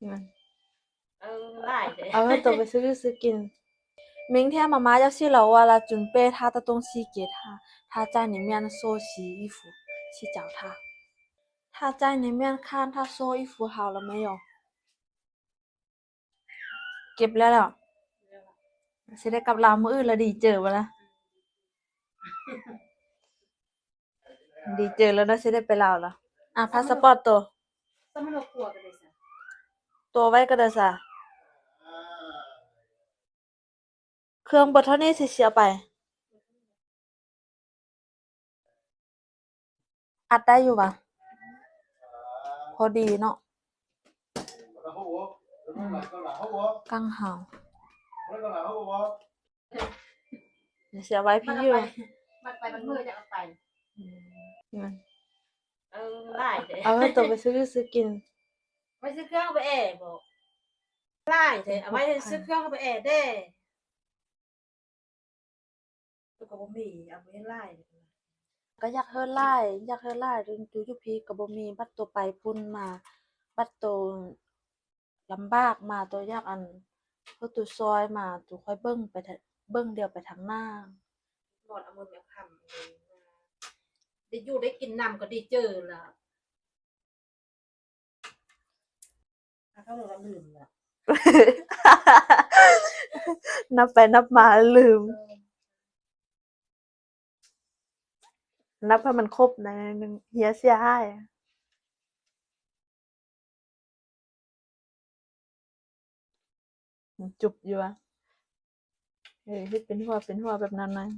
มัน赖的，都被ซื้อกิน明天妈妈要去楼下了，准备她的东西给她。她在里面收洗衣服，去找她。她在里面看她收衣服好了没有？เก็บแล้วสิได้กลับลาวมื้ออื่นแล้วดีเจอบ่ล่ะดีเจอแล้วนะสิได้ไปลาวแล้วพาสปอร์ตตัว咱们都过的那些，ตัวไว้ก็ได้ซะเครื่องบ่เท่านี้สิเสียไปอัดได้อยู่บ่พอดีเนาะกังหาวเสียไว้พี่อยู่มันไปมันมือจะเอาไปมันไล่เถเอาไว้ตัวไปซื้อกินไว้ซื้อเครื่องไปแอบบอกไล่เถเอาไว้ซื้อเครื่องไปแอบได้ตัวก็บ่มีเอาไว้ไล่ก็อยากเฮ็ดหลายอยู่พี่ก็บ่มีบัดตัวไปพุ่นมาบัดตัวลำบากมาตัวอยากเฮ็ดตัวซอยมาตัวค่อยเบิ่งไปเบิ่งเดียวไปทางหน้าหมดเอามือเอาคำได้อยู่ได้กินน้ำก็ดีเจอละถ้าเราลืมละ นับไปนับมาลืมนับให้มันครบหน่อยนึงเฮียเสียหายจุบอยู่เฮ็ดเป็นหัวแบบนั้นหน่อย